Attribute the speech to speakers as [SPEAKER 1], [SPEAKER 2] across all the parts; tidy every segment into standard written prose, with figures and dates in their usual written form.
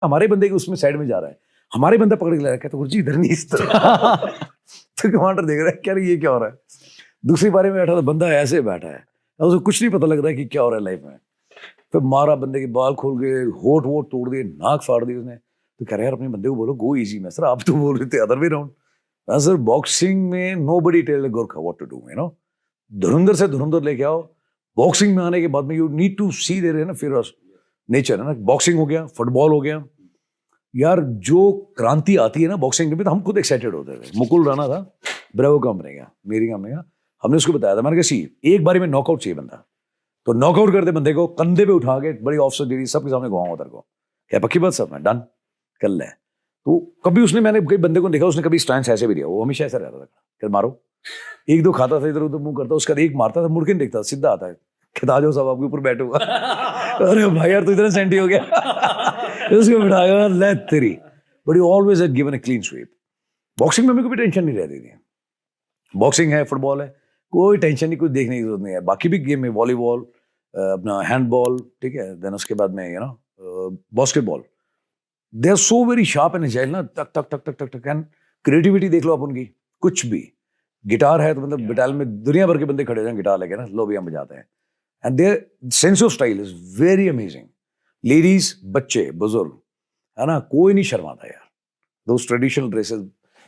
[SPEAKER 1] हमारे बंदे के उसमें साइड में जा रहा है, हमारे बंदा पकड़ के ला रहा है, कहता गुरुजी इधर नहीं इस तरह। तो कमांडर देख रहा है क्या ये क्या हो रहा है। दूसरी बारी में बैठा था, बंदा ऐसे बैठा है, उसको कुछ नहीं पता लग रहा है कि क्या हो रहा है लाइफ में। फिर मारा, बंदे के बाल खोल गए, होठ वोट तोड़ दिए, नाक फाड़ दी उसने। तो कह रहा है यार अपने बंदे को बोलो गो इजी। में सर आप तो बोल रहे थे other way round. Sir boxing में nobody tell Gorkha what to do, you know. धुरंधर से धुरंधर लेके आओ। बॉक्सिंग में आने के बाद में you need to see there है ना फिर नेचर है ना। बॉक्सिंग हो गया, फुटबॉल हो गया यार, जो क्रांति आती है ना बॉक्सिंग में, तो हम खुद एक्साइटेड होते थे। मुकुल राणा था, ब्रेवो कंपनी का, मेरी कंपनी का, हमने उसको बताया था, मैंने कहा सी एक बारी में नॉकआउट चाहिए बंदा। तो नॉकआउट करते बंदे को कंधे पे उठा के बड़ी ऑफिसर दीदी सबके सामने घुमाऊंगा तेरे को। क्या पक्की बात सब, मैं डन कर ले। तो कभी उसने, मैंने कई बंदे को देखा उसने कभी स्टैंड ऐसे भी दिया, वो हमेशा ऐसा रहता था, कर मारो। एक दो खाता था, इधर उधर मुंह करता, उसका एक मारता था, मुड़ के नहीं देखता, सीधा आता है, खिता जाओ सब आपके ऊपर बैठूंगा। अरे भाई यार तू इतना सेंटी हो गया। उसको बिठाया ले तेरी, but you always had given a clean sweep. Boxing में मेरे को भी टेंशन नहीं रहती थी। बॉक्सिंग है, फुटबॉल है, कोई टेंशन नहीं, कुछ देखने की जरूरत नहीं है। बाकी भी गेम है, वॉलीबॉल, अपना हैंडबॉल, ठीक है, देन उसके बाद में you know basketball, they are so very sharp and agile ना, टक टक टक टक टक टक। एंड क्रिएटिविटी देख लो आप उनकी, कुछ भी। गिटार है तो मतलब बिटाल में दुनिया भर के बंदे खड़े हैं गिटार लेके ना, लो भी हम बजाते हैं। And their sense of style is very amazing. Ladies, बच्चे, बुजुर्ग, है ना, कोई नहीं शर्माता यार। दोस ट्रेडिशनल ड्रेसेस,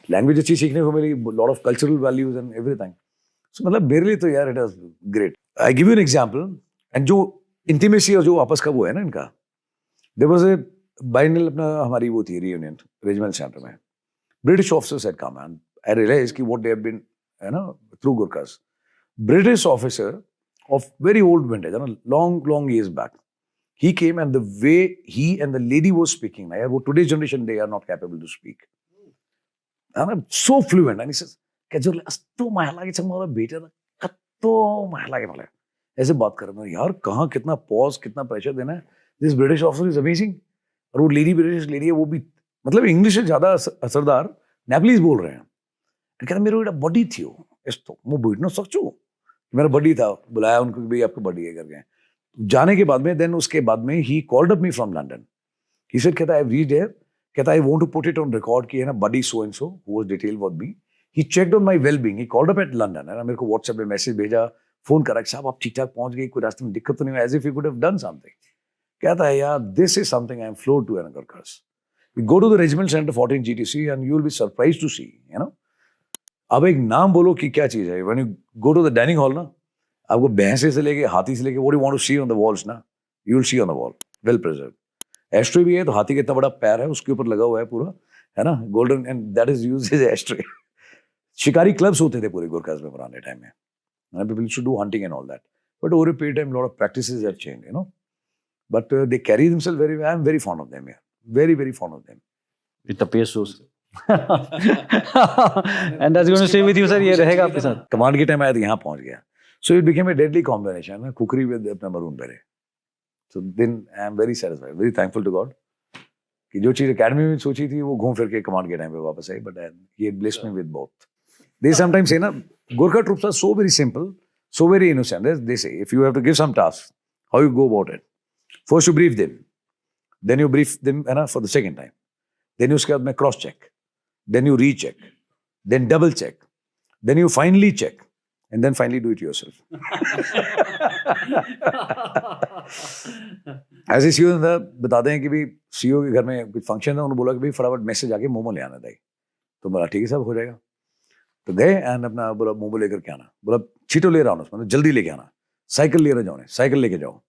[SPEAKER 1] लैंग्वेज अच्छी सीखने को मिली, lot of cultural values and everything. So मतलब मेरे लिए तो यार it was great. I give you an example. And जो इंटीमेसी और जो आपस का वो है ना इनका, देयर वाज ए बाइनल, अपना हमारी वो थी रियूनियन रेजिमेंट सेंटर में। British officers had come and I realise कि व्हाट दे हैव बीन, है ना, through Gurkhas. British officer of very old vintage, you know, long years back. He came and the way he and the lady was speaking, now, today's generation, they are not capable to speak. And I'm so fluent. And he says, "Kajol, asto mahla ke chamara beta na, katto mahla ke mala." ऐसे बात कर रहा हूँ यार, कहाँ कितना pause, कितना pressure देना है। This British officer is amazing. और वो लेडी, ब्रिटिश लेडी है, वो भी मतलब इंग्लिश से ज्यादा असरदार नेपलीज बोल रहे हैं। कहते मेरे बेटा बॉडी थी वो, esto, मैं बैठना सकूं। मेरा बर्थडे था, बुलाया उनको कि भाई आपका बर्थडे है करके। जाने के बाद में, देन उसके बाद में he called up me from London. He said, कहता आई हैव रीच्ड हियर, कहता I want to put it on record कि है ना body so and so who was detail what be. He checked on my well being, he called up at London, है ना, मेरे को WhatsApp पे message भेजा, फोन करा कि साहब आप ठीक ठाक पहुंच गए, कोई रास्ते में दिक्कत तो नहीं हुई, as if you could have done something. कहता है यार this is something I am floor to an Gurkhas. We go to the regiment centre 14 GTC and you will be surprised to see, you know. अब एक नाम बोलो कि क्या चीज है। When you go to the dining hall ना, आपको भैंसे से लेके हाथी से लेके what you want to see on the walls ना, you will see on the wall, well preserved. Ashtray भी है, तो हाथी का इतना बड़ा पैर है, उसके ऊपर लगा हुआ है पूरा, है ना, golden, and that is used as ashtray. शिकारी क्लब्स होते थे पूरे गुरकास में पुराने टाइम में, people used to do hunting and all that. But over a period time lot of practices have changed, you know, but they carry themselves very, I am very fond of them यार, very very fond of them.
[SPEAKER 2] It appears so. And that's going to stay with you, sir. ये रहेगा आपके साथ।
[SPEAKER 1] Command के time आया तो यहाँ पहुंच गया। So it became a deadly combination, ना, कुकरी with अपना मरून बेरे। So then I am very satisfied, very thankful to God कि जो चीज एकेडमी में सोची थी वो घूम फिर के कमांड के टाइम पे वापस आई। But he had blessed me with both. They sometimes say ना, Gurkha troops are so very simple, so very innocent. They say if you have to give some task, how you go about it? First you brief them, then you brief them, है ना, for the second time. Then you उसके बाद में cross check, then you recheck, then double check, then you finally check. And then finally do it yourself. ऐसे CO बताते हैं कि भाई सीओ के घर में कुछ फंक्शन था, उन्होंने बोला कि भाई फटाफट मैसेज आके मोमो ले आना था। तो बोला ठीक है साहब, हो जाएगा। तो गए एंड अपना बोला मोमो लेकर के आना, बोला चीटो ले रहा हूँ, मतलब जल्दी लेके आना, साइकिल ले रहा जाओ, साइकिल लेके जाओ।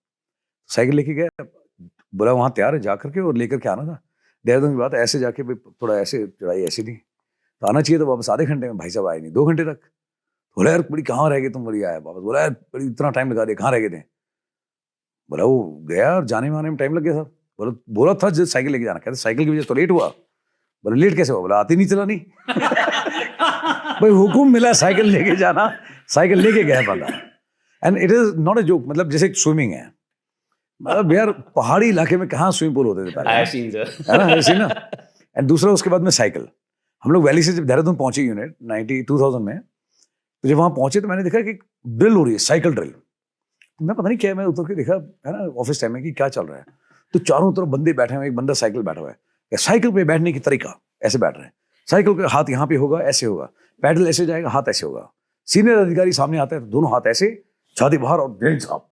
[SPEAKER 1] साइकिल लेके गए, बोला वहाँ तैयार है, जा करके और लेकर के आना था। देहरादून की बात, ऐसे जाके भाई थोड़ा ऐसे चढ़ाई ऐसी थी, तो आना चाहिए तो वापस आधे घंटे में, भाई साहब आए नहीं, 2 घंटे तक। बोला यार बड़ी कहाँ रह गए तुम, बड़ी आया वापस। बोला यार बड़ी इतना टाइम लगा दिया, कहाँ रह गए थे। बोला वो गया और जाने में आने में टाइम लग गया साहब। बोला था जब साइकिल लेके जाना, कहते साइकिल की वजह से तो लेट हुआ। बोला लेट कैसे हुआ, बोला आती नहीं चला नहीं। भाई हुकुम मिला साइकिल लेके जाना, साइकिल लेके गया बंदा। And it is not a joke, मतलब जैसे स्विमिंग है, मतलब यार पहाड़ी इलाके में कहाँ स्विमिंग पूल होते थे पहले, है ना। एंड दूसरा उसके बाद में साइकिल, हम लोग वैली से जब देहरादून पहुंचे यूनिट 2000 में, तो जब वहां पहुंचे तो मैंने देखा कि ड्रिल हो रही है, साइकिल ड्रिल। मैं पता नहीं क्या, मैं उतर के देखा, है ना, ऑफिस टाइम में कि क्या चल रहा है। तो चारों तरफ बंदे बैठे हुए हैं, एक बंदा साइकिल बैठा हुआ है, साइकिल पे बैठने की तरीका ऐसे बैठ रहे हैं, साइकिल का हाथ यहाँ पे होगा, ऐसे होगा, पैडल ऐसे जाएगा, हाथ ऐसे होगा। सीनियर अधिकारी सामने आता है तो दोनों हाथ ऐसे, छाती बाहर और जय साहब